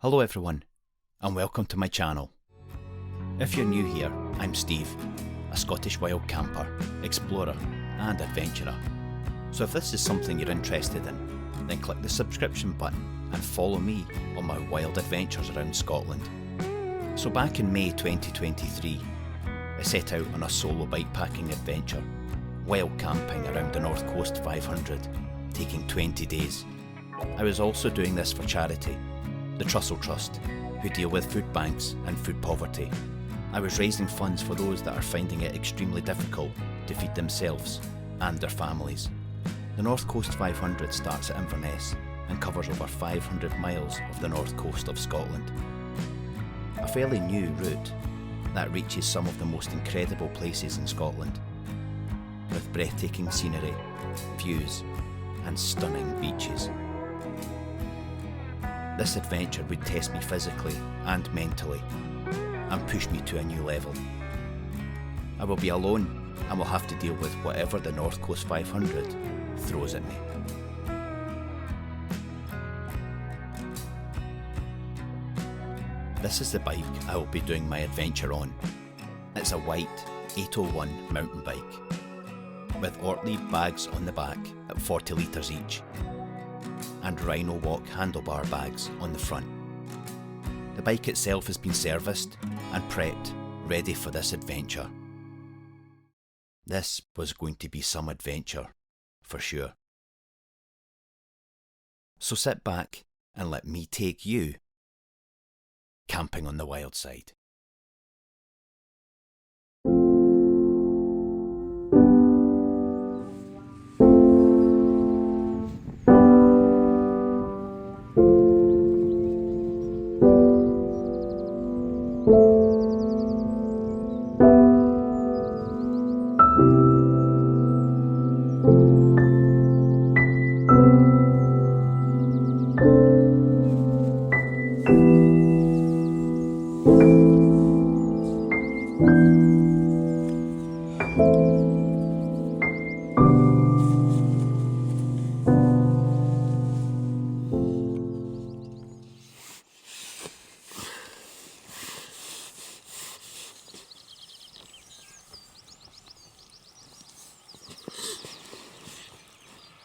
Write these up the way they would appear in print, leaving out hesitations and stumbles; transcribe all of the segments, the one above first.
Hello everyone, and welcome to my channel. If you're new here, I'm Steve, a Scottish wild camper, explorer and adventurer. So if this is something you're interested in, then click the subscription button and follow me on my wild adventures around Scotland. So back in May 2023, I set out on a solo bikepacking adventure, wild camping around the North Coast 500, taking 20 days. I was also doing this for charity, the Trussell Trust, who deal with food banks and food poverty. I was raising funds for those that are finding it extremely difficult to feed themselves and their families. The North Coast 500 starts at Inverness and covers over 500 miles of the north coast of Scotland. A fairly new route that reaches some of the most incredible places in Scotland, with breathtaking scenery, views and stunning beaches. This adventure would test me physically and mentally and push me to a new level. I will be alone and will have to deal with whatever the North Coast 500 throws at me. This is the bike I will be doing my adventure on. It's a white 801 mountain bike with Ortley bags on the back at 40 litres each and Rhino Walk handlebar bags on the front. The bike itself has been serviced and prepped, ready for this adventure. This was going to be some adventure, for sure. So sit back and let me take you camping on the wild side.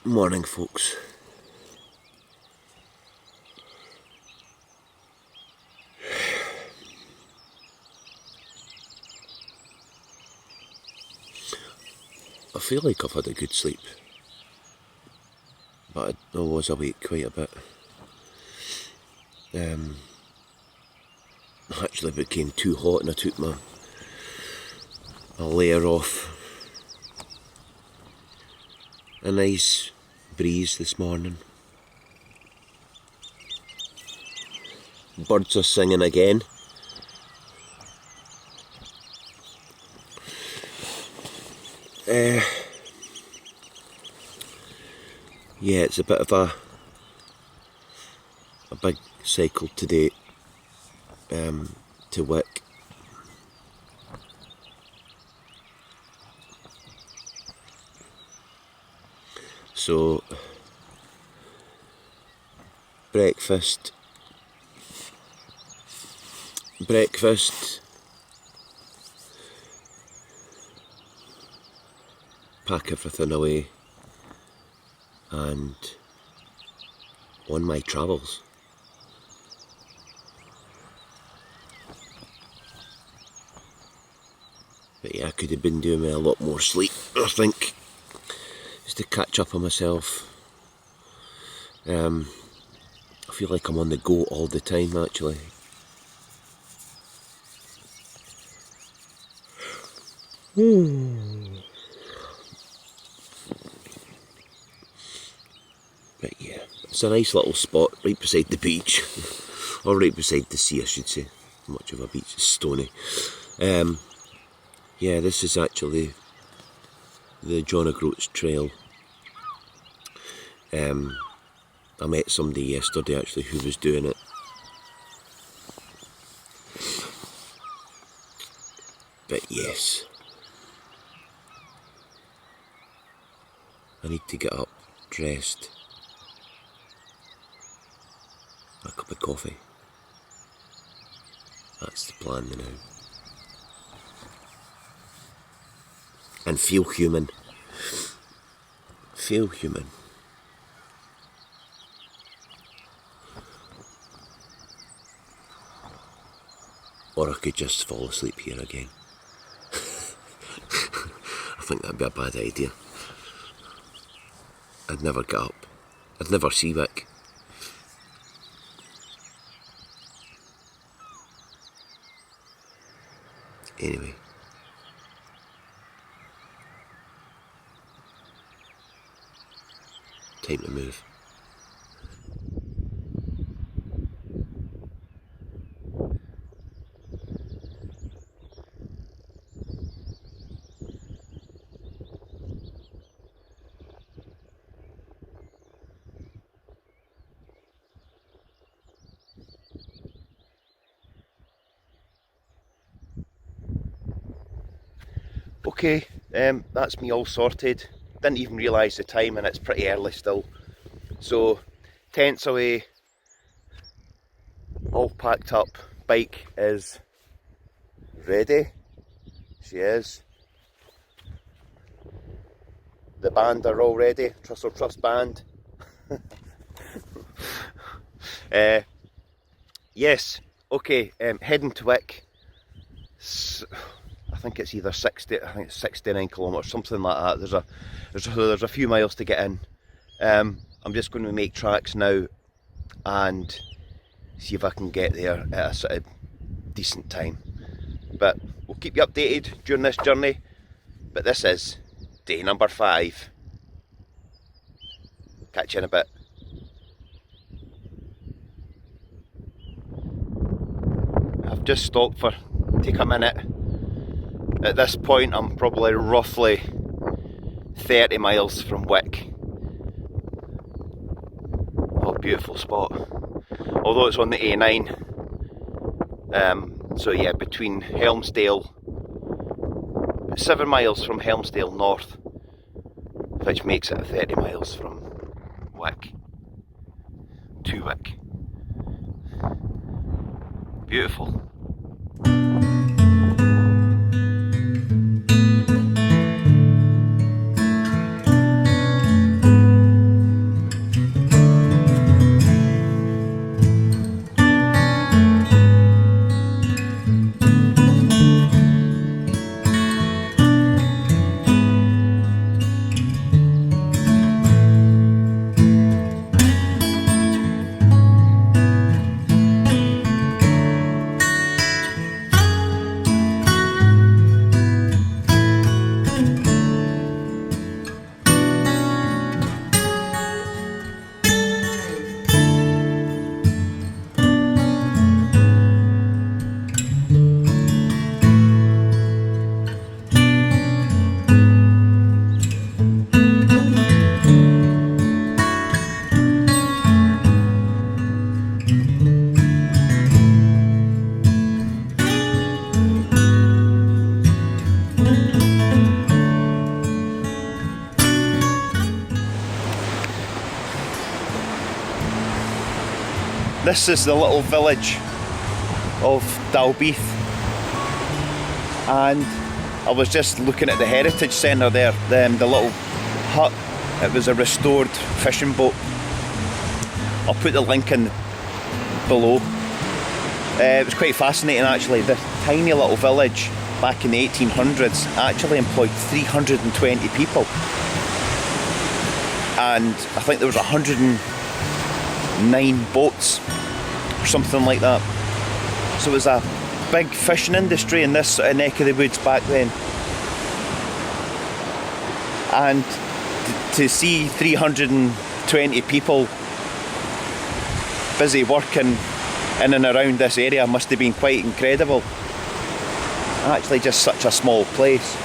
Morning, folks. I feel like I've had a good sleep, but I was awake quite a bit. Actually became too hot and I took my layer off. A nice breeze this morning. Birds are singing again. Yeah, it's a bit of a big cycle today to Wick. So, breakfast, pack everything away, and on my travels. But yeah, I could have been doing with a lot more sleep, I think, just to catch up on myself. I feel like I'm on the go all the time, actually. But yeah, it's a nice little spot right beside the beach, or right beside the sea, I should say. Much of a beach, it's stony. Yeah, this is actually the John O'Groats Trail. I met somebody yesterday actually who was doing it. But yes, I need to get up, dressed, a cup of coffee, That's the plan now. And feel human. Feel human. Or I could just fall asleep here again. I think that'd be a bad idea. I'd never get up. I'd never see Wick. Anyway. Time to move. Okay, that's me all sorted. Didn't even realise the time, and it's pretty early still. So, tent's away, all packed up, bike is ready. She is. The band are all ready, Trussell Trust band. Yes, okay, heading to Wick. I think it's either 69 kilometres, something like that. There's a few miles to get in. I'm just going to make tracks now and see if I can get there at a sort of decent time. But we'll keep you updated during this journey. But this is day number 5. Catch you in a bit. I've just stopped for take a minute. At this point I'm probably roughly 30 miles from Wick. Oh, beautiful spot. Although it's on the A9. So yeah, between Helmsdale, 7 miles from Helmsdale north, which makes it 30 miles from Wick to Wick. Beautiful. This is the little village of Dalbeath, and I was just looking at the heritage centre there, the little hut. It was a restored fishing boat. I'll put the link in below. It was quite fascinating actually. This tiny little village back in the 1800s actually employed 320 people, and I think there was 109 boats or something like that. So it was a big fishing industry in this sort of neck of the woods back then. And to see 320 people busy working in and around this area must have been quite incredible. Actually just such a small place.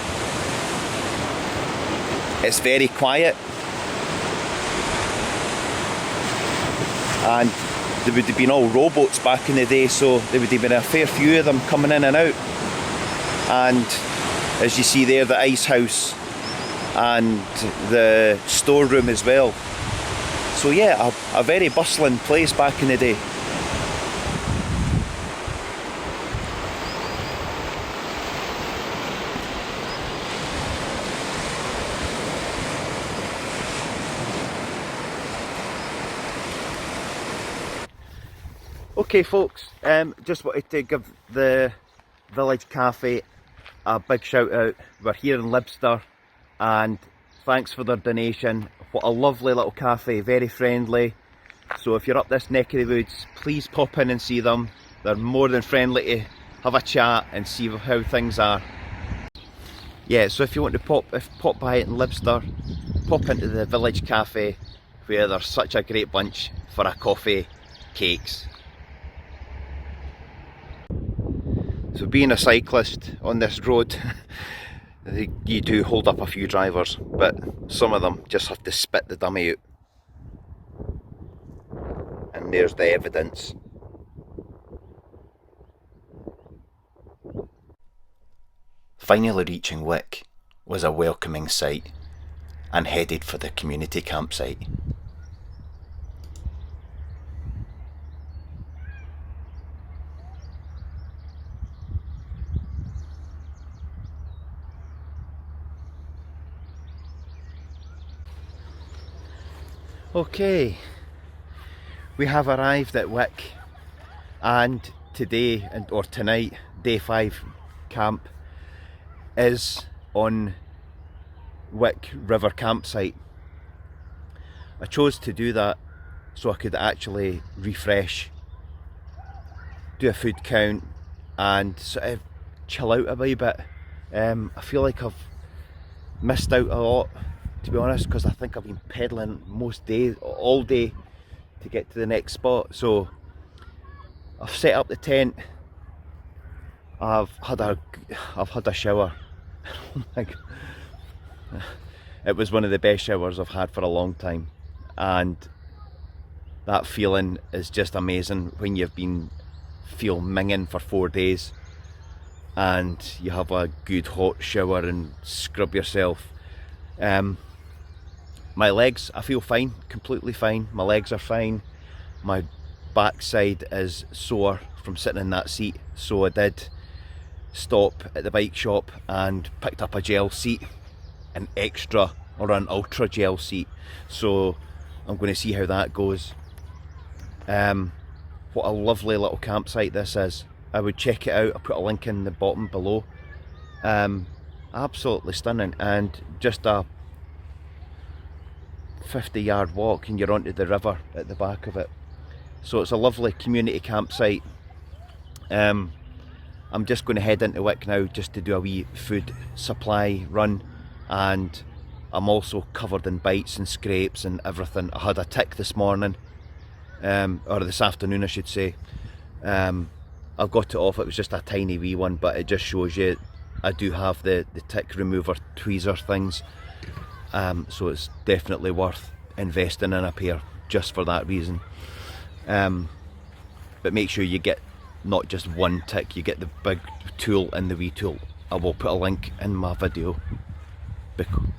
It's very quiet. And there would have been all rowboats back in the day, so there would have been a fair few of them coming in and out. And as you see there, the ice house and the storeroom as well. So yeah, a very bustling place back in the day. Okay folks, just wanted to give the village cafe a big shout out. We're here in Libster and thanks for their donation. What a lovely little cafe, very friendly. So if you're up this neck of the woods, please pop in and see them. They're more than friendly to have a chat and see how things are. Yeah, so if you want to pop by it in Libster, pop into the village cafe where there's such a great bunch for a coffee, cakes. So being a cyclist on this road, you do hold up a few drivers, but some of them just have to spit the dummy out. And there's the evidence. Finally reaching Wick was a welcoming sight and headed for the community campsite. Okay, we have arrived at Wick, and today or tonight, day 5 camp is on Wick River campsite. I chose to do that so I could actually refresh, do a food count and sort of chill out a wee bit. I feel like I've missed out a lot, to be honest, because I think I've been pedalling most days, all day, to get to the next spot. So I've set up the tent, I've had a shower. Oh my God. It was one of the best showers I've had for a long time, and that feeling is just amazing when you've been minging for 4 days and you have a good hot shower and scrub yourself. My legs, I feel fine, completely fine. My legs are fine. My backside is sore from sitting in that seat, so I did stop at the bike shop and picked up a gel seat, an extra or an ultra gel seat. So I'm going to see how that goes. What a lovely little campsite this is. I would check it out. I'll put a link in the bottom below. Absolutely stunning, and just a 50-yard walk and you're onto the river at the back of it. So it's a lovely community campsite. I'm just going to head into Wick now just to do a wee food supply run, and I'm also covered in bites and scrapes and everything. I had a tick this morning, or this afternoon I should say. I've got it off. It was just a tiny wee one, but it just shows you I do have the tick remover tweezer things. So it's definitely worth investing in a pair just for that reason. But make sure you get not just one tick, you get the big tool and the wee tool. I will put a link in my video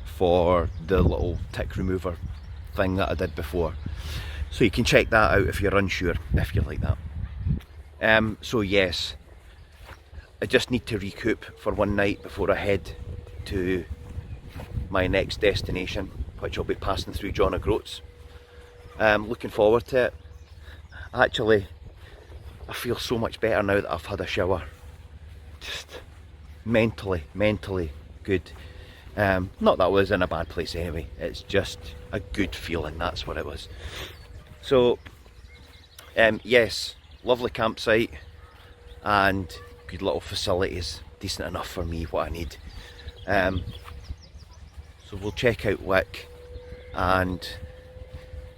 for the little tick remover thing that I did before, so you can check that out if you're unsure, if you like that. So yes, I just need to recoup for one night before I head to my next destination, which will be passing through John O'Groats. Looking forward to it. Actually, I feel so much better now that I've had a shower. Just mentally good. Not that I was in a bad place anyway, it's just a good feeling, that's what it was. So yes, lovely campsite and good little facilities, decent enough for me, what I need. So we'll check out Wick and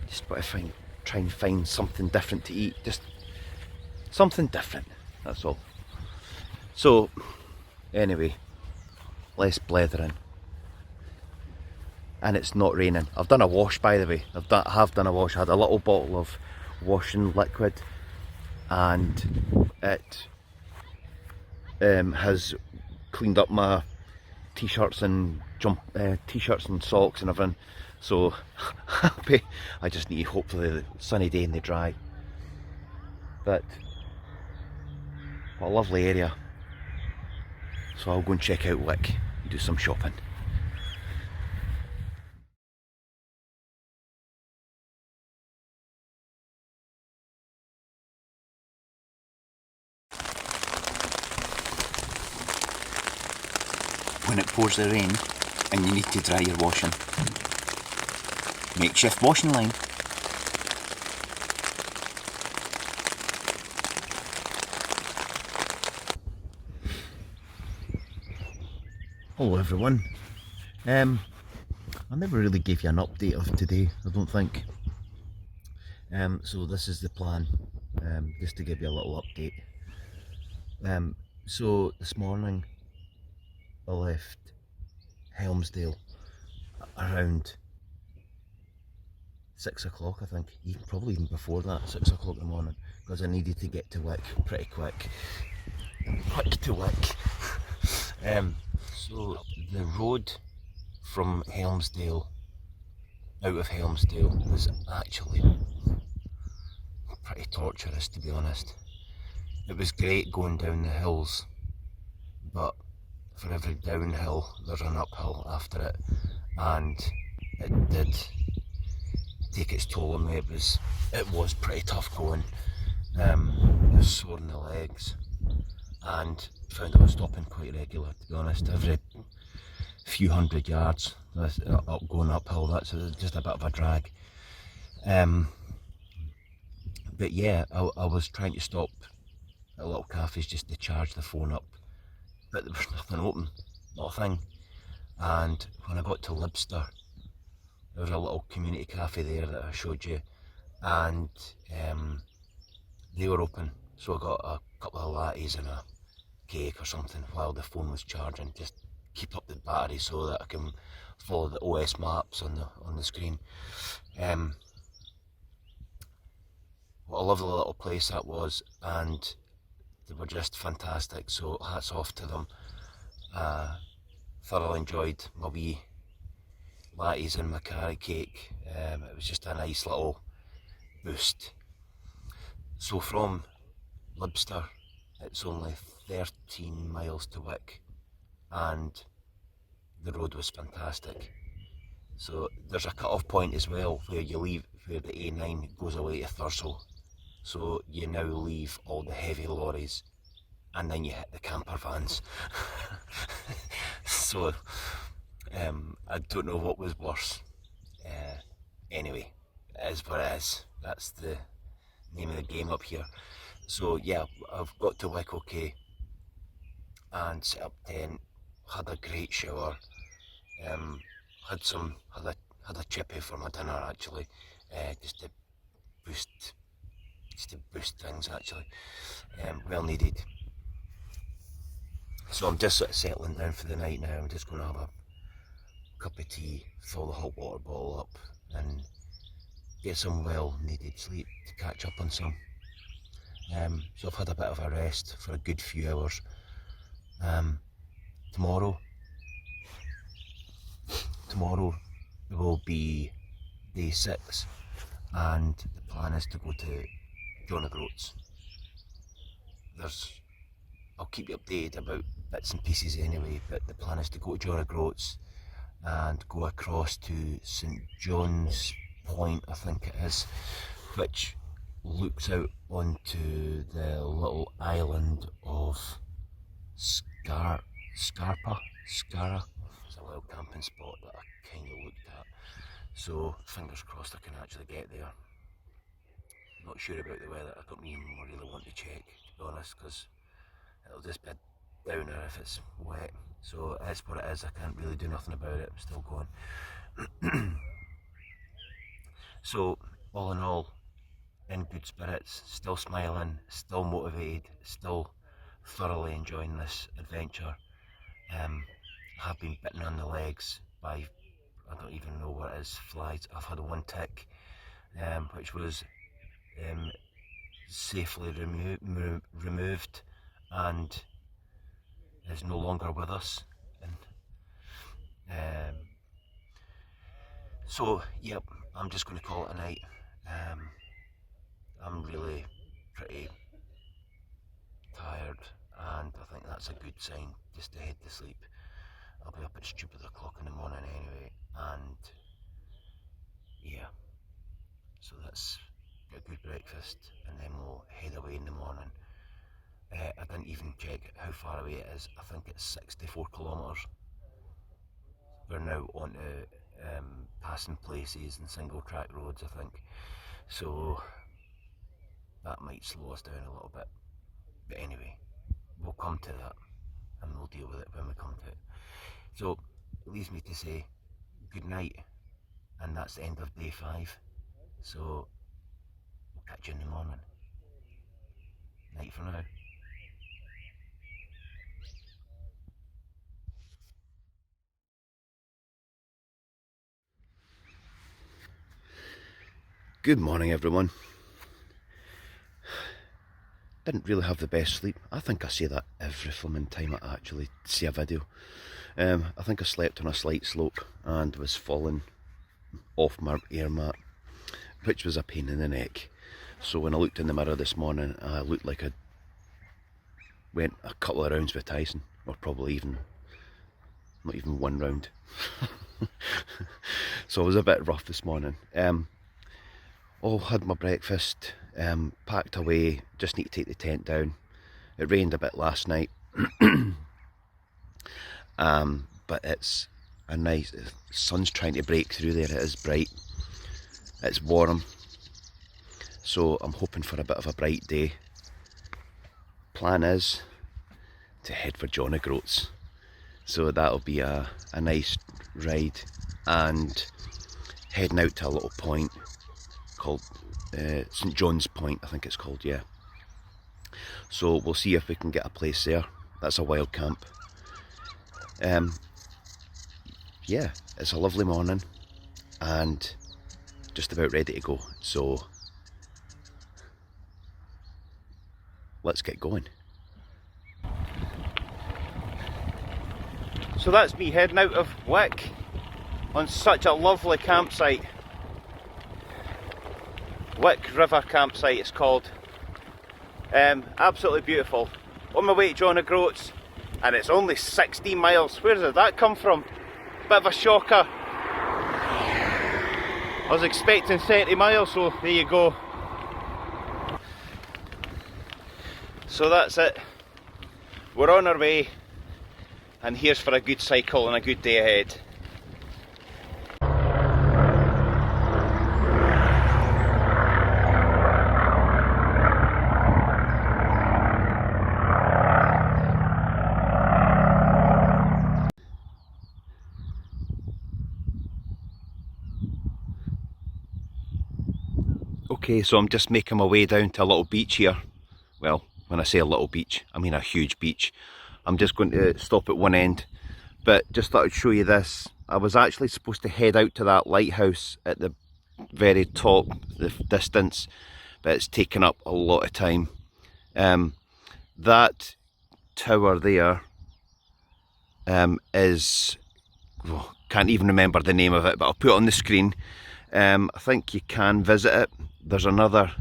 just try and find something different to eat, just something different, that's all. So anyway, less blethering. And it's not raining. I've done a wash, by the way. I have done a wash. I had a little bottle of washing liquid and it has cleaned up my t-shirts and t-shirts and socks and everything. So happy. I just need hopefully a sunny day in the dry. But what a lovely area. So I'll go and check out Wick and do some shopping. pours the rain and you need to dry your washing. Makeshift washing line. Hello everyone. I never really gave you an update of today, I don't think. So this is the plan, just to give you a little update. So this morning I left Helmsdale around 6 o'clock, I think, probably even before that, 6 o'clock in the morning, because I needed to get to Wick pretty quick. Quick to Wick. So the road from Helmsdale, out of Helmsdale, was actually pretty torturous, to be honest. It was great going down the hills, but for every downhill there's an uphill after it, and it did take its toll on me. It was pretty tough going. I was sore in the legs and found I was stopping quite regular, to be honest. Every few hundred yards going uphill, that's just a bit of a drag. But yeah, I was trying to stop at little cafes just to charge the phone up, but there was nothing open, not a thing. And when I got to Libster, there was a little community cafe there that I showed you, and they were open, so I got a couple of lattes and a cake or something while the phone was charging, just keep up the battery so that I can follow the OS maps on the screen. What a lovely little place that was, and they were just fantastic, so hats off to them. Thoroughly enjoyed my wee lattes and my carrot cake. It was just a nice little boost. So from Libster, it's only 13 miles to Wick, and the road was fantastic. So there's a cut-off point as well where you leave, where the A9 goes away to Trussell. So you now leave all the heavy lorries and then you hit the camper vans. So I don't know what was worse. Anyway, it is what it is. That's the name of the game up here. So yeah, I've got to Wick okay and set up tent, had a great shower, had a chippy for my dinner actually, just to boost things actually, well needed. So I'm just sort of settling down for the night now. I'm just going to have a cup of tea, fill the hot water bottle up and get some well needed sleep to catch up on some. So I've had a bit of a rest for a good few hours. Tomorrow will be day 6 and the plan is to go to John O'Groats. I'll keep you updated about bits and pieces anyway, but the plan is to go to John O'Groats and go across to St John's Point, I think it is, which looks out onto the little island of Skara. It's a little camping spot that I kind of looked at, so fingers crossed I can actually get there. Not sure about the weather. I don't even really want to check, to be honest, because it'll just be a downer if it's wet. So it is what it is. I can't really do nothing about it. I'm still going. So all in all, in good spirits, still smiling, still motivated, still thoroughly enjoying this adventure. Have been bitten on the legs by, I don't even know what it is, flies. I've had one tick, which was safely removed and is no longer with us. And so yep, I'm just going to call it a night. I'm really pretty tired and I think that's a good sign just to head to sleep. I'll be up at stupid o'clock in the morning anyway, and yeah, so that's a good breakfast and then we'll head away in the morning. I didn't even check how far away it is. I think it's 64 kilometres, we're now onto passing places and single track roads, I think. So that might slow us down a little bit. But anyway, we'll come to that and we'll deal with it when we come to it. So it leaves me to say good night, and that's the end of day 5. So we'll catch you in the morning. Night for now. Good morning, everyone. Didn't really have the best sleep. I think I say that every flimming time I actually see a video. I think I slept on a slight slope and was falling off my air mat, which was a pain in the neck. So when I looked in the mirror this morning, I looked like I went a couple of rounds with Tyson, or probably not even one round. So I was a bit rough this morning. Had my breakfast, packed away, just need to take the tent down. It rained a bit last night, but it's a nice, the sun's trying to break through there. It is bright, it's warm, so I'm hoping for a bit of a bright day. Plan is to head for John O'Groats, so that'll be a nice ride, and heading out to a little point called St John's Point, I think it's called, yeah. So we'll see if we can get a place there. That's a wild camp. Yeah, it's a lovely morning and just about ready to go, so let's get going. So that's me heading out of Wick on such a lovely campsite. Wick River campsite it's called. Absolutely beautiful. On my way to John O'Groats, and it's only 16 miles. Where did that come from? Bit of a shocker. I was expecting 30 miles, so there you go. So that's it. We're on our way, and here's for a good cycle and a good day ahead. Okay, so I'm just making my way down to a little beach here. Well, when I say a little beach, I mean a huge beach. I'm just going to stop at one end, but just thought I'd show you this. I was actually supposed to head out to that lighthouse at the very top, the distance, but it's taken up a lot of time. That tower there is, well, can't even remember the name of it, but I'll put it on the screen. I think you can visit it. There's another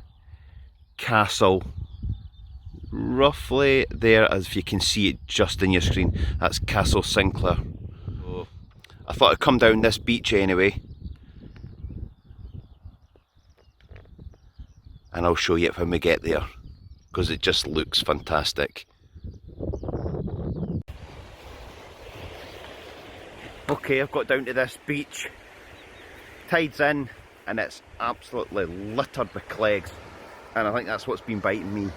castle roughly there, as if you can see it just in your screen. That's Castle Sinclair. So I thought I'd come down this beach anyway, and I'll show you it when we get there, because it just looks fantastic. Okay, I've got down to this beach. Tide's in and it's absolutely littered with clegs, and I think that's what's been biting me.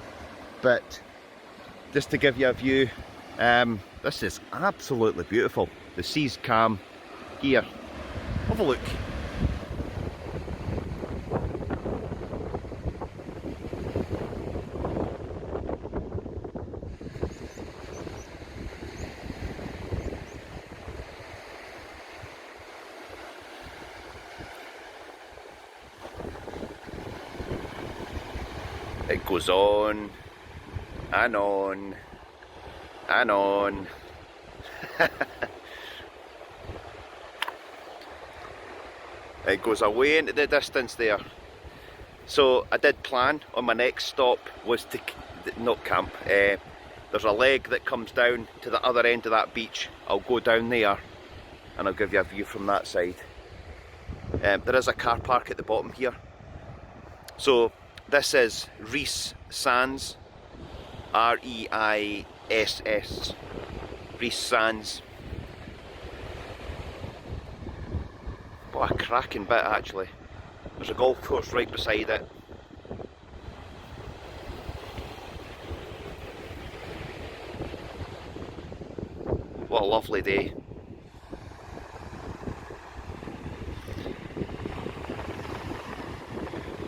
But just to give you a view, this is absolutely beautiful. The sea's calm here. Have a look. It goes on and on and on. It goes away into the distance there. So I did plan on my next stop was to not camp. There's a leg that comes down to the other end of that beach. I'll go down there and I'll give you a view from that side. There is a car park at the bottom here. So this is Rees Sands, R-E-I-S-S, Rees Sands. What a cracking bit actually. There's a golf course right beside it. What a lovely day.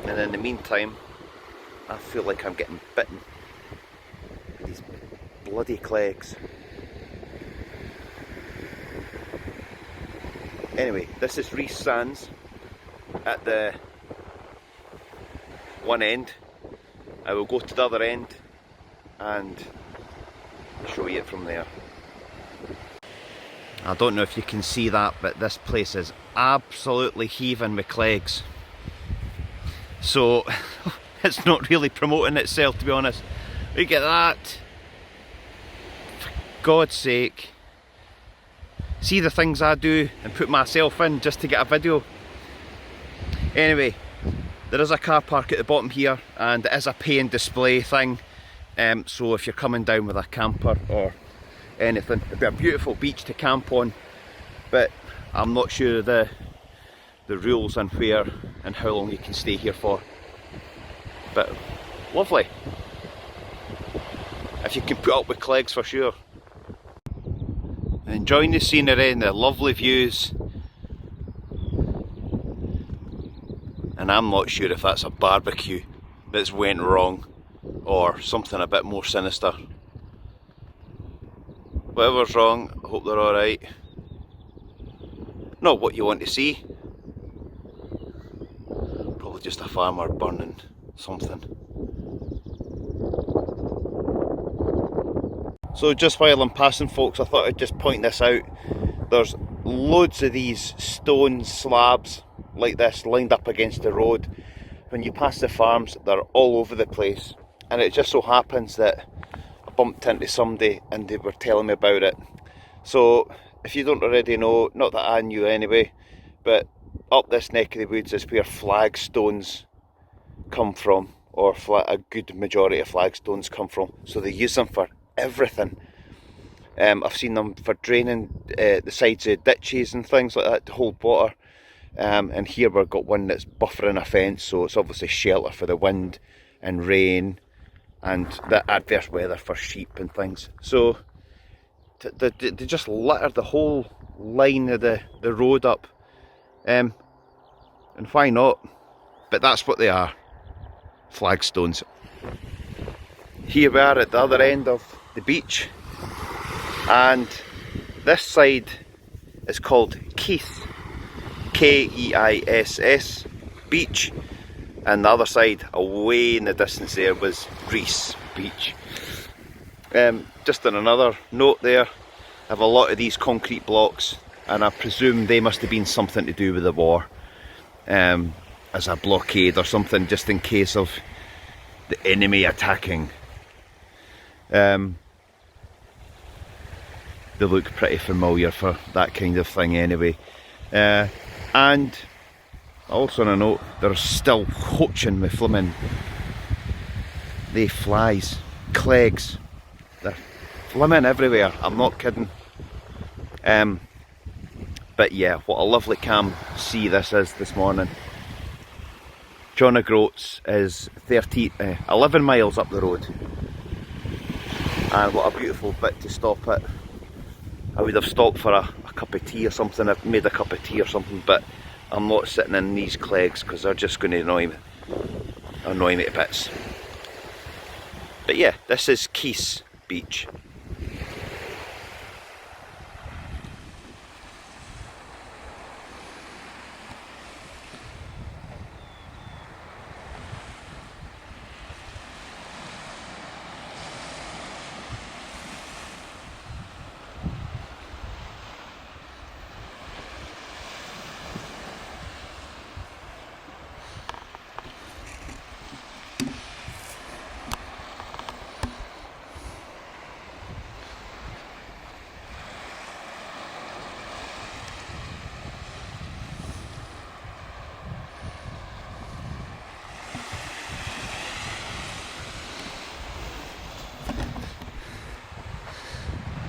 And in the meantime, I feel like I'm getting bitten with these bloody clegs. Anyway, this is Rees Sands at the one end. I will go to the other end and show you it from there. I don't know if you can see that, but this place is absolutely heaving with clegs. So it's not really promoting itself, to be honest. Look at that. For God's sake. See the things I do and put myself in just to get a video. Anyway, there is a car park at the bottom here, and it is a pay and display thing. So if you're coming down with a camper or anything, it'd be a beautiful beach to camp on, but I'm not sure the rules and where and how long you can stay here for. But lovely, if you can put up with clegs, for sure. Enjoying the scenery and the lovely views, and I'm not sure if that's a barbecue that's went wrong or something a bit more sinister. Whatever's wrong, I hope they're alright. Not what you want to see. Probably just a farmer burning something. So just while I'm passing, folks, I thought I'd just point this out. There's loads of these stone slabs like this lined up against the road. When you pass the farms, they're all over the place. And it just so happens that bumped into somebody and they were telling me about it. So if you don't already know, not that I knew anyway, but up this neck of the woods is where flagstones come from, or a good majority of flagstones come from. So they use them for everything. I've seen them for draining the sides of ditches and things like that to hold water. And here we've got one that's buffering a fence, so it's obviously shelter for the wind and rain and the adverse weather for sheep and things. So they just litter the whole line of the road up, and why not? But that's what they are, flagstones. Here we are at the other end of the beach, and this side is called Keith, K-E-I-S-S beach, and the other side, away in the distance there, was Rees Beach. Just on another note there, I have a lot of these concrete blocks, and I presume they must have been something to do with the war, as a blockade or something, just in case of the enemy attacking. They look pretty familiar for that kind of thing anyway. And also on a note, they're still coaching with flimming they flies, clegs, they're flimming everywhere, I'm not kidding. But yeah, what a lovely calm sea this is this morning. John O'Groats is 11 miles up the road, and what a beautiful bit to stop at. I would have stopped for a cup of tea or something, I've made a cup of tea or something, but I'm not sitting in these clegs because they're just going to annoy me to bits. But yeah, this is Keith Beach.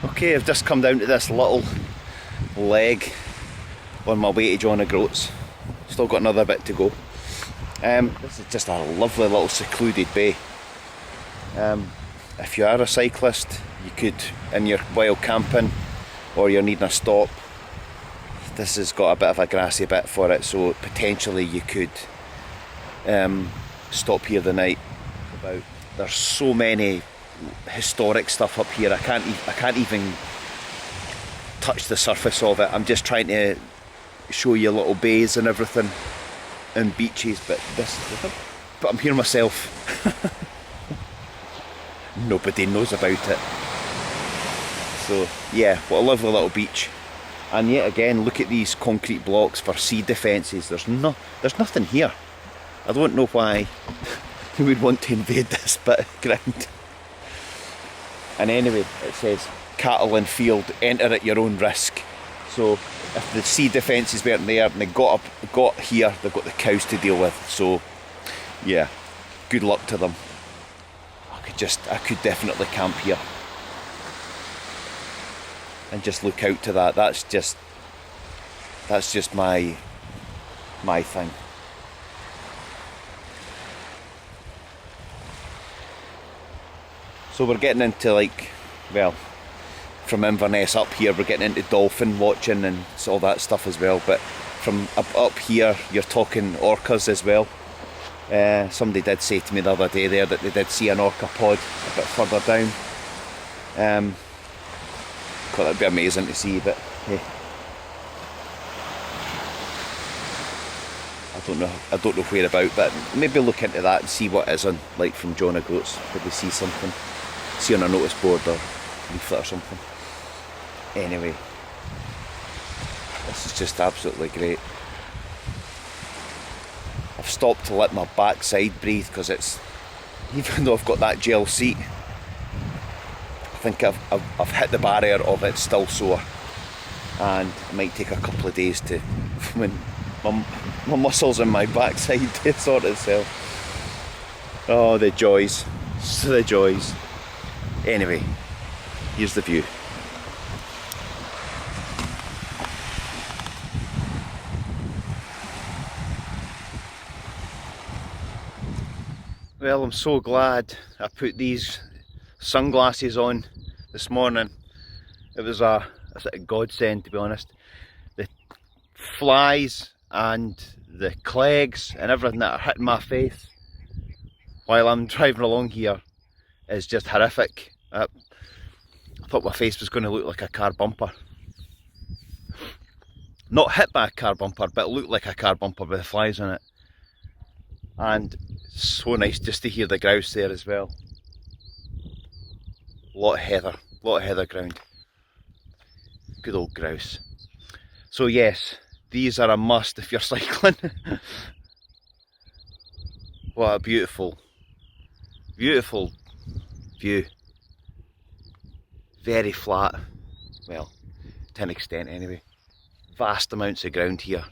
Okay, I've just come down to this little leg on my way to John O'Groats. still got another bit to go. This is just a lovely little secluded bay. If you are a cyclist, you could, and you're wild camping or you're needing a stop, this has got a bit of a grassy bit for it, so potentially you could stop here the night. There's so many historic stuff up here. I can't even touch the surface of it. I'm just trying to show you little bays and everything and beaches, but I'm here myself. Nobody knows about it. So yeah, what a lovely little beach. And yet again, look at these concrete blocks for sea defences. There's nothing here. I don't know why we would want to invade this bit of ground. And anyway, it says cattle in field, enter at your own risk. So if the sea defences weren't there and they got here, they've got the cows to deal with. So yeah, good luck to them. I could definitely camp here and just look out to that. That's just my thing. So we're getting into, like, well, from Inverness up here we're getting into dolphin watching and all that stuff as well, but from up here you're talking orcas as well. Somebody did say to me the other day there that they did see an orca pod a bit further down. Thought that'd be amazing to see, but hey, I don't know where about, but maybe look into that and see what it is on, like from John O'Groats. Maybe see something, see on a notice board or leaflet or something. Anyway, this is just absolutely great. I've stopped to let my backside breathe because it's, even though I've got that gel seat, I think I've hit the barrier of it's still sore, and it might take a couple of days to, when my muscles in my backside to sort itself. Oh, the joys, the joys. Anyway, here's the view. Well, I'm so glad I put these sunglasses on this morning. It was a godsend, to be honest. The flies and the clegs and everything that are hitting my face while I'm driving along here is just horrific. I thought my face was going to look like a car bumper. Not hit by a car bumper, but it looked like a car bumper with the flies in it. And so nice just to hear the grouse there as well. A lot of heather ground. Good old grouse. So yes, these are a must if you're cycling. What a beautiful, beautiful view. Very flat, well, to an extent anyway. Vast amounts of ground here.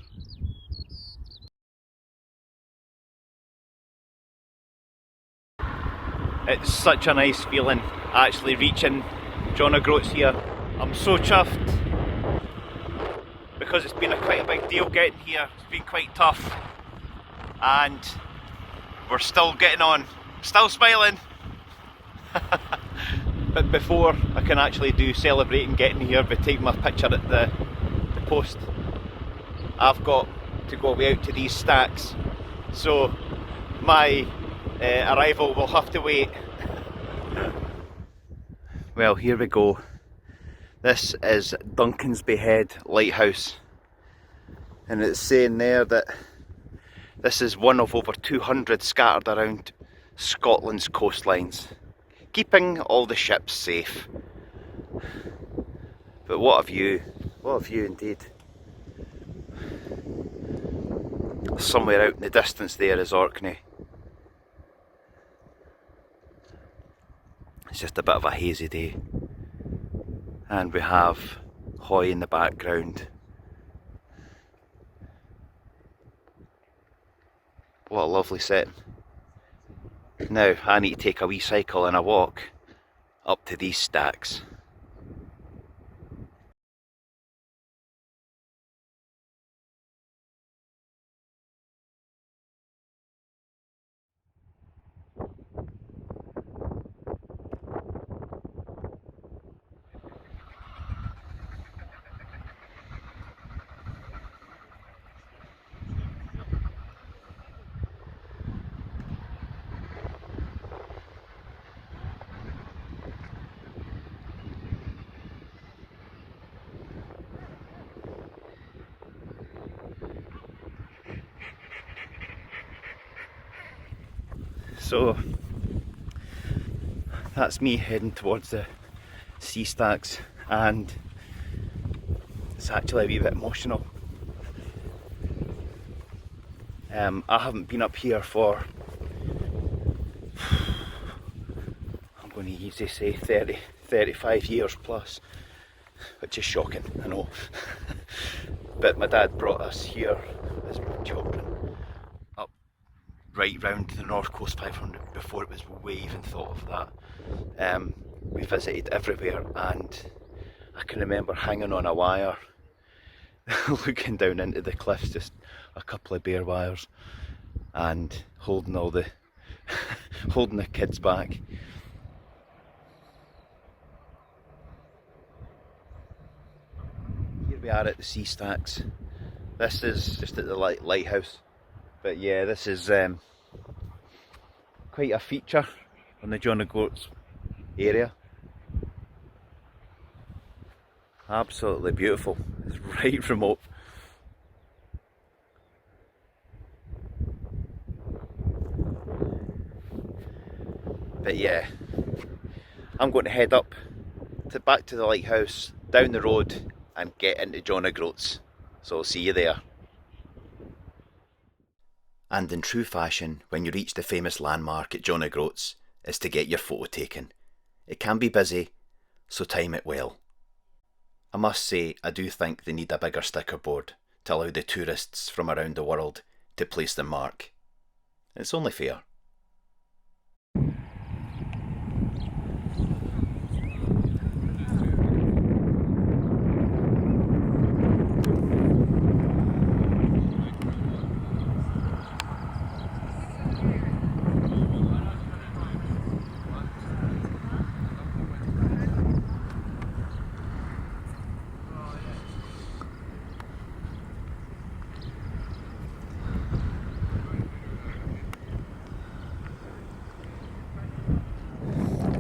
It's such a nice feeling actually reaching John O'Groats here. I'm so chuffed because it's been quite a big deal getting here. It's been quite tough and we're still getting on, still smiling. But before I can actually do celebrating getting here by taking my picture at the post, I've got to go way out to these stacks, so my arrival will have to wait. Well, here we go. This is Duncansby Head Lighthouse, and it's saying there that this is one of over 200 scattered around Scotland's coastlines, keeping all the ships safe. But what a view indeed. Somewhere out in the distance there is Orkney. It's just a bit of a hazy day, and we have Hoy in the background. What a lovely setting. Now I need to take a wee cycle and a walk up to these stacks. So that's me heading towards the sea stacks, and it's actually a wee bit emotional. I haven't been up here for, I'm going to easily say 35 years plus, which is shocking, I know. But my dad brought us here as children, up right round to the North Coast 500 before it was way even thought of that. We visited everywhere, and I can remember hanging on a wire looking down into the cliffs, just a couple of bare wires, and holding all the holding the kids back. Here we are at the sea stacks. This is just at the lighthouse, but yeah, this is quite a feature on the John O'Groats area. Absolutely beautiful. It's right remote. But yeah, I'm going to head up back to the lighthouse, down the road, and get into John O'Groats. So I'll see you there. And in true fashion, when you reach the famous landmark at John O'Groats, is to get your photo taken. It can be busy, so time it well. I must say, I do think they need a bigger sticker board to allow the tourists from around the world to place their mark. It's only fair.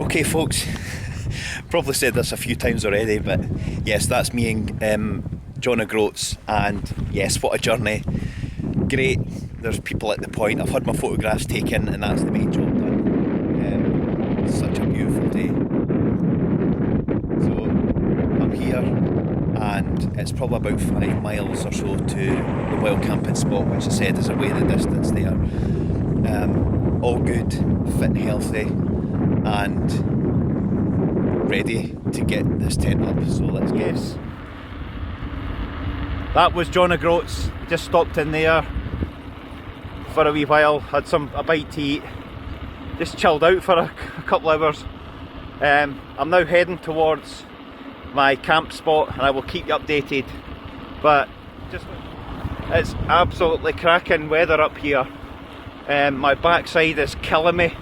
Okay folks, probably said this a few times already, but yes, that's me and John O'Groats, and yes, what a journey. Great, there's people at the point, I've had my photographs taken, and that's the main job done. Such a beautiful day. So I'm here, and it's probably about 5 miles or so to the wild camping spot, which I said is away the distance there. All good, fit and healthy, and ready to get this tent up, so let's go. Yes, that was John O'Groats. Just stopped in there for a wee while, had a bite to eat, just chilled out for a couple of hours. I'm now heading towards my camp spot, and I will keep you updated, but it's absolutely cracking weather up here. My backside is killing me.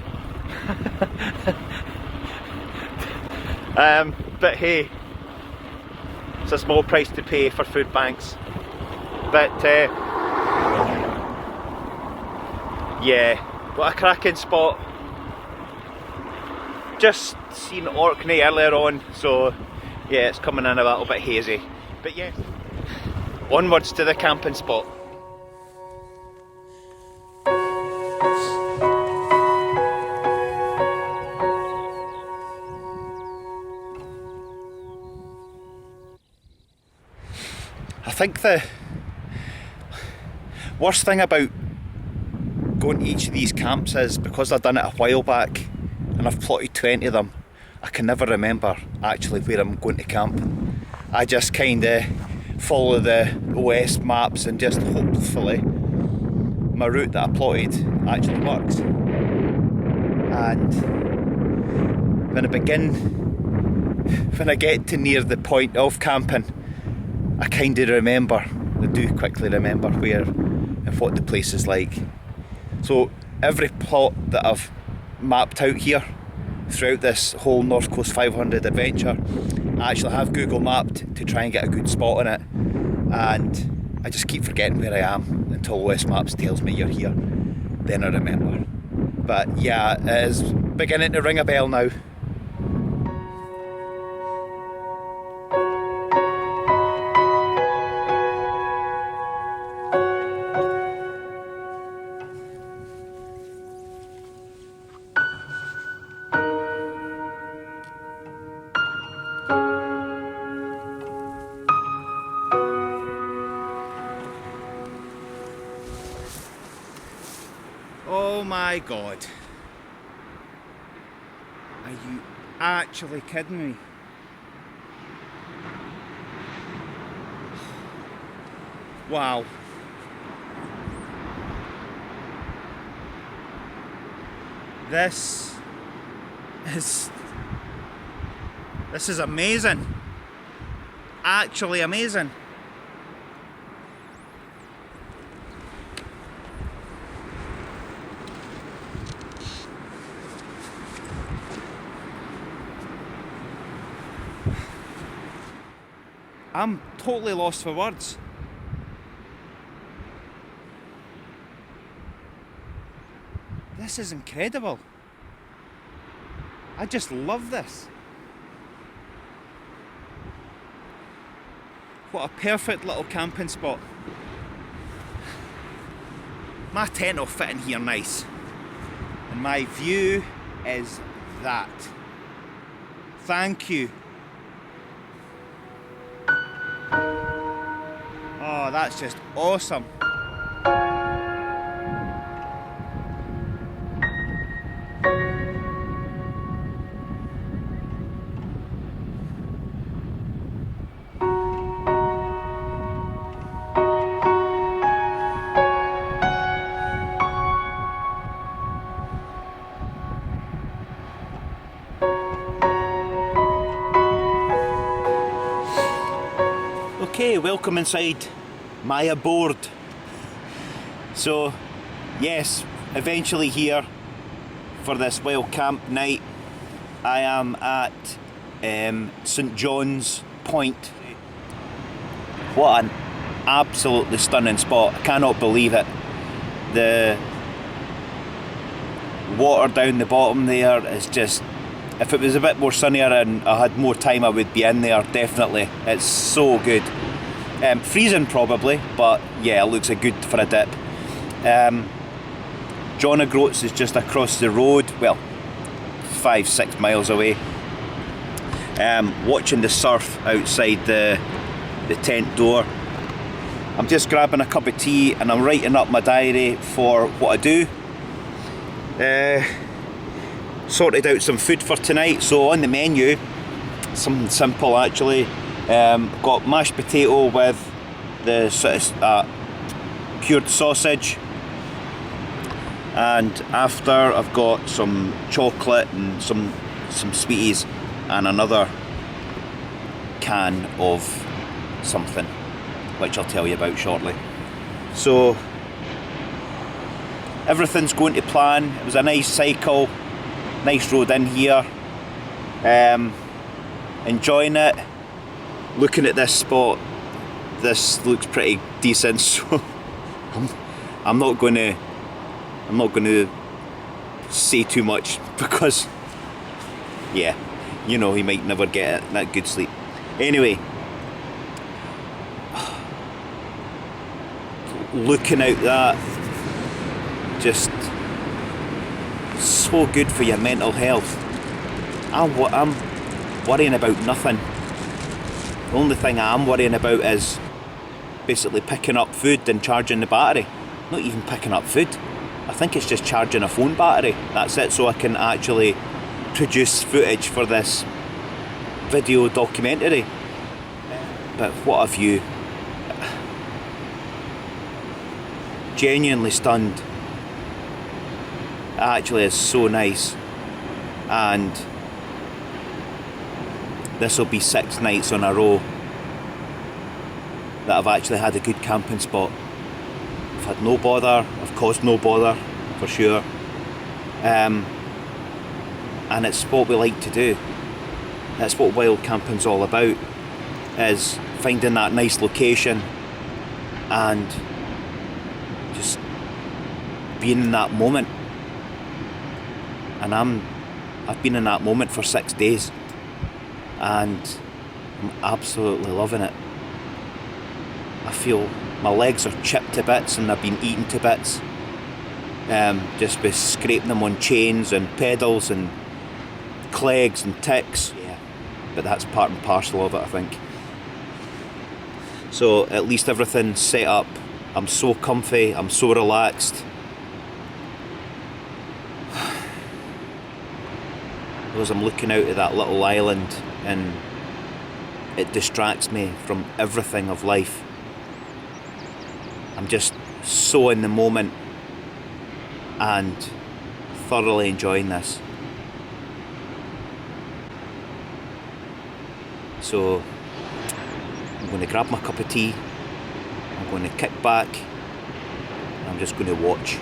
But hey, it's a small price to pay for food banks. But yeah, what a cracking spot. Just seen Orkney earlier on, so yeah, it's coming in a little bit hazy. But yeah, onwards to the camping spot. I think the worst thing about going to each of these camps is, because I've done it a while back and I've plotted 20 of them, I can never remember actually where I'm going to camp. I just kind of follow the OS maps, and just hopefully my route that I plotted actually works. And when I get to near the point of camping, I kind of remember, I do quickly remember where and what the place is like. So every plot that I've mapped out here throughout this whole North Coast 500 adventure. I actually have Google mapped to try and get a good spot on it, and I just keep forgetting where I am until West Maps tells me you're here. Then I remember. But yeah, it is beginning to ring a bell now. Oh my god. Are you actually kidding me? Wow. This is amazing. Actually amazing. I'm totally lost for words. This is incredible. I just love this. What a perfect little camping spot. My tent will fit in here nice. And my view is that. Thank you. Oh, that's just awesome. Okay, welcome inside my abode. So, yes, eventually here for this wild camp night. I am at St John's Point. What an absolutely stunning spot. I cannot believe it. The water down the bottom there is just, if it was a bit more sunnier and I had more time I would be in there, definitely. It's so good. Freezing probably, but yeah, it looks good for a dip. John O'Groats is just across the road, well, 5-6 miles away. Watching the surf outside the tent door. I'm just grabbing a cup of tea and I'm writing up my diary for what I do. Sorted out some food for tonight, so on the menu, something simple actually. Got mashed potato with the sort of cured sausage, and after I've got some chocolate and some sweeties and another can of something which I'll tell you about shortly. So everything's going to plan. It was a nice cycle, nice road in here, enjoying it. Looking at this spot, this looks pretty decent, so I'm not going to say too much because, yeah, you know, he might never get that good sleep. Anyway, looking out that, just so good for your mental health. I'm worrying about nothing. The only thing I am worrying about is basically picking up food and charging the battery. Not even picking up food. I think it's just charging a phone battery. That's it, so I can actually produce footage for this video documentary. But what a view. Genuinely stunned. It actually is so nice. And this will be 6 nights on a row that I've actually had a good camping spot. I've had no bother, I've caused no bother for sure. and it's what we like to do. That's what wild camping's all about, is finding that nice location and just being in that moment. And I've been in that moment for 6 days, and I'm absolutely loving it. I feel my legs are chipped to bits and they've been eaten to bits, just by scraping them on chains and pedals and clegs and ticks. Yeah, but that's part and parcel of it, I think. So at least everything's set up. I'm so comfy, I'm so relaxed. Because I'm looking out at that little island, and it distracts me from everything of life. I'm just so in the moment and thoroughly enjoying this. So I'm going to grab my cup of tea, I'm going to kick back, and I'm just going to watch.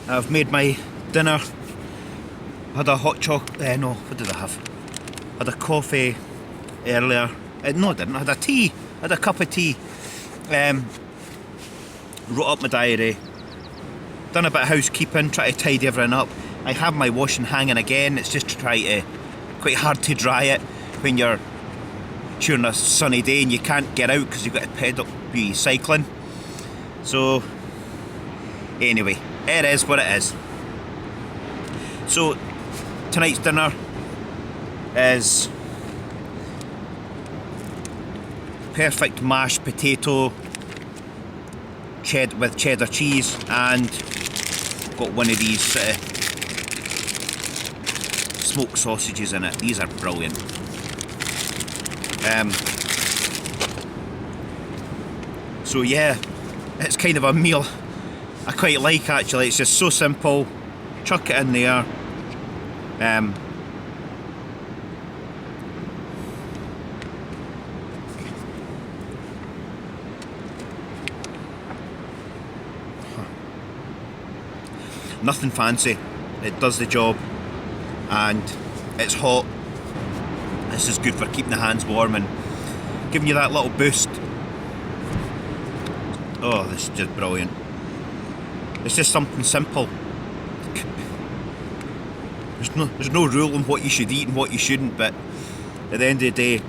I've made my dinner. Had a hot chocolate. No, what did I have? Had a coffee earlier. No, I didn't. I had a tea. I had a cup of tea. Wrote up my diary. Done a bit of housekeeping, try to tidy everything up. I have my washing hanging again. It's just quite hard to dry it when you're during a sunny day and you can't get out because you've got to be cycling. So anyway, it is what it is. So tonight's dinner is perfect mashed potato with cheddar cheese, and got one of these smoked sausages in it. These are brilliant. So yeah, it's kind of a meal I quite like, actually. It's just so simple. Chuck it in there. Nothing fancy. It does the job, and it's hot. This is good for keeping the hands warm and giving you that little boost. Oh, this is just brilliant. It's just something simple. There's no rule on what you should eat and what you shouldn't, but at the end of the day,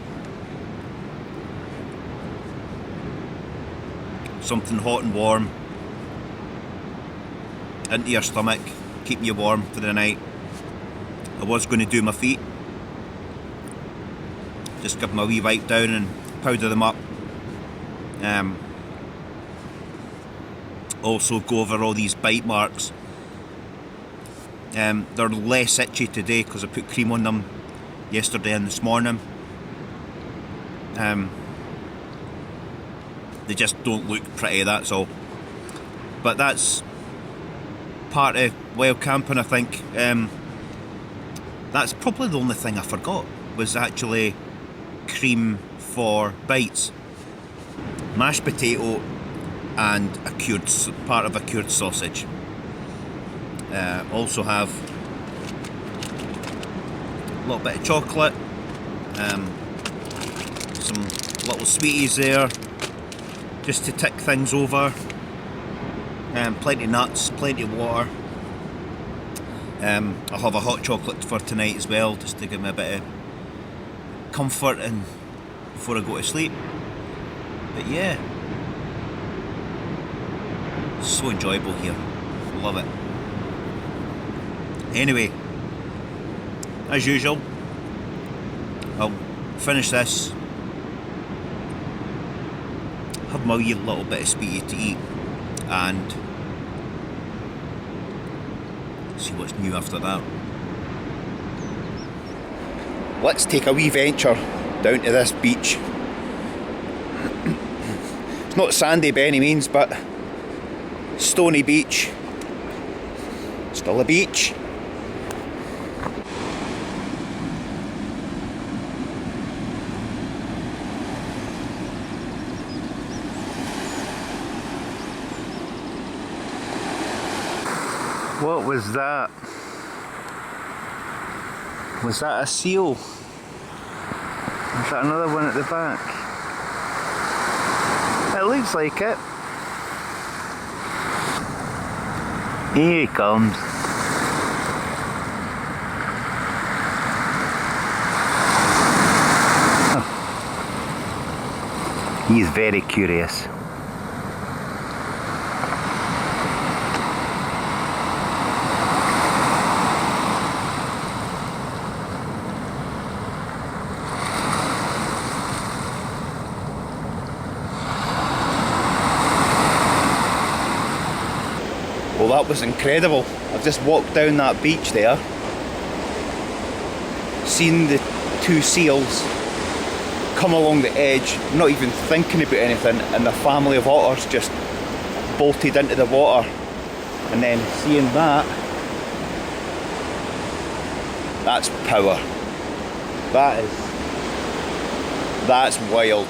something hot and warm into your stomach, keeping you warm for the night. I was going to do my feet, just give them a wee wipe down and powder them up. Also go over all these bite marks. They're less itchy today because I put cream on them yesterday and this morning. They just don't look pretty, that's all. But that's part of wild camping, I think. That's probably the only thing I forgot, was actually cream for bites. Mashed potato and part of a cured sausage. Also have a little bit of chocolate, some little sweeties there, just to tick things over. Plenty of nuts, plenty of water. I'll have a hot chocolate for tonight as well, just to give me a bit of comfort and before I go to sleep. But yeah, so enjoyable here, love it. Anyway, as usual, I'll finish this, have my wee little bit of speedy to eat, and see what's new after that. Let's take a wee venture down to this beach. It's not sandy by any means, but stony beach. Still a beach. What was that? Was that a seal? Was that another one at the back? It looks like it. Here he comes. He's very curious. Well, that was incredible. I've just walked down that beach there, seen the two seals come along the edge, not even thinking about anything, and the family of otters just bolted into the water. And then seeing that, that's power. That's wild.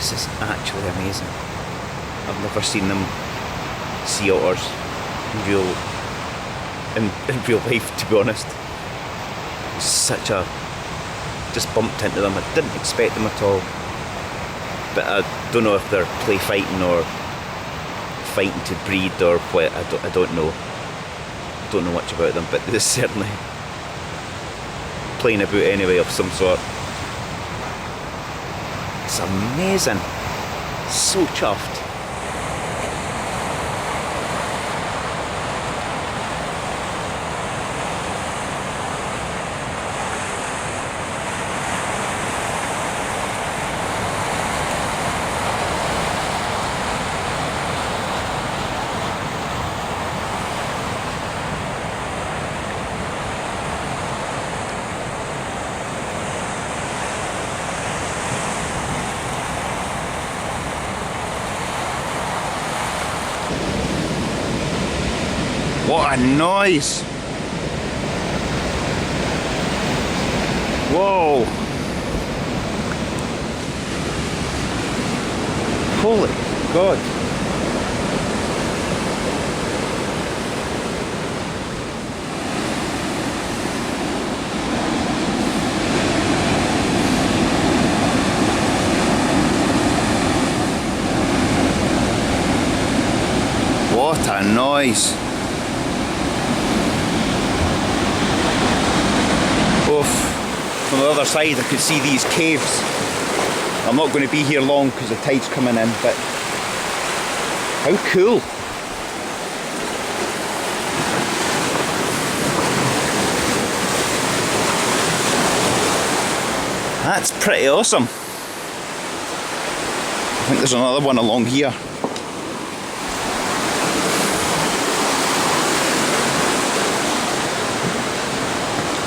This is actually amazing. I've never seen them sea otters in real life, to be honest. Just bumped into them. I didn't expect them at all. But I don't know if they're play fighting or fighting to breed or what. I don't know. Don't know much about them, but they're certainly playing about anyway of some sort. It's amazing. So chuffed. What a noise! Whoa! Holy God! What a noise! From the other side I could see these caves. I'm not going to be here long because the tide's coming in, but how cool! That's pretty awesome. I think there's another one along here.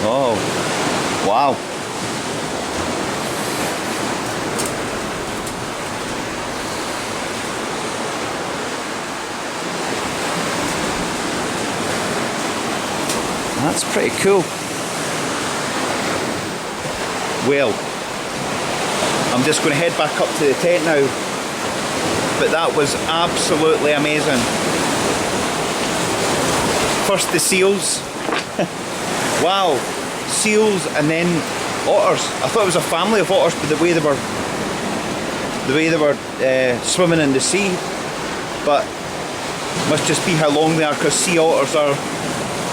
Oh, wow. That's pretty cool. Well, I'm just going to head back up to the tent now, but that was absolutely amazing. First the seals. Wow, seals and then otters. I thought it was a family of otters, but the way they were swimming in the sea. But must just be how long they are, because sea otters are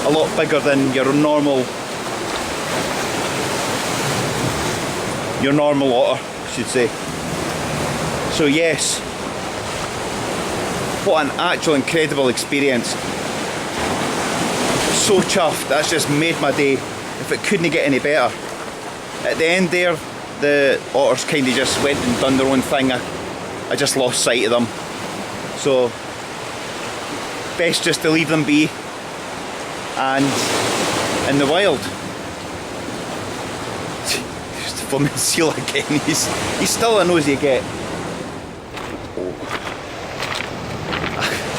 a lot bigger than your normal otter, I should say. So yes, what an actual incredible experience. So chuffed, that's just made my day. If it couldn't get any better. At the end there, the otters kind of just went and done their own thing. I just lost sight of them. So, best just to leave them be. And in the wild. There's the blooming seal again. He's still a nosy get.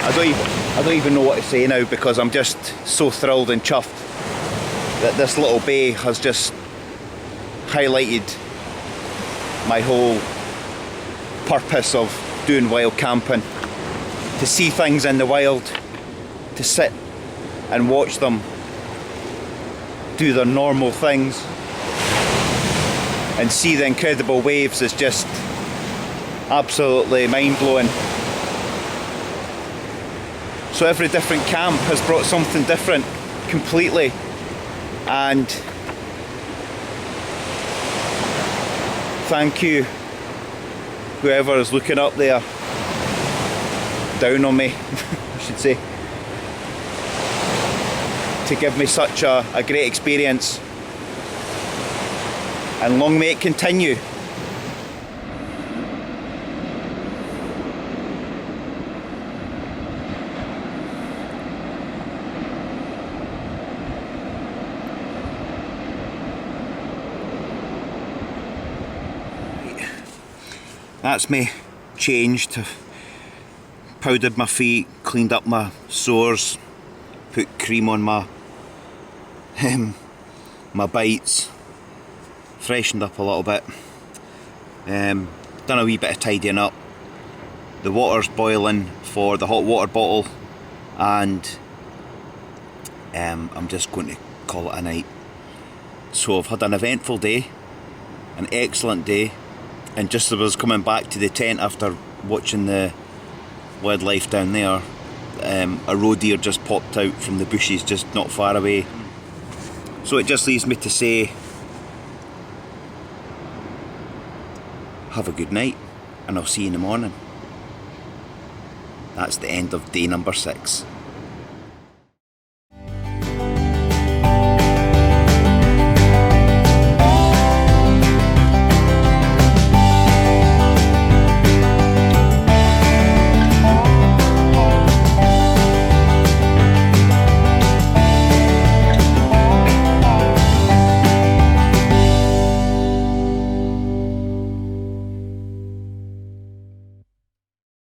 I don't even know what to say now, because I'm just so thrilled and chuffed that this little bay has just highlighted my whole purpose of doing wild camping. To see things in the wild, to sit and watch them do their normal things and see the incredible waves is just absolutely mind-blowing. So every different camp has brought something different completely, and thank you whoever is looking up there down on me I should say, to give me such a great experience, and long may it continue. That's me changed. I've powdered my feet, cleaned up my sores, put cream on my my bites, freshened up a little bit, done a wee bit of tidying up. The water's boiling for the hot water bottle, and I'm just going to call it a night. So I've had an eventful day, an excellent day. And just as I was coming back to the tent after watching the wildlife down there, a roe deer just popped out from the bushes just not far away. So it just leaves me to say, have a good night, and I'll see you in the morning. That's the end of day number 6.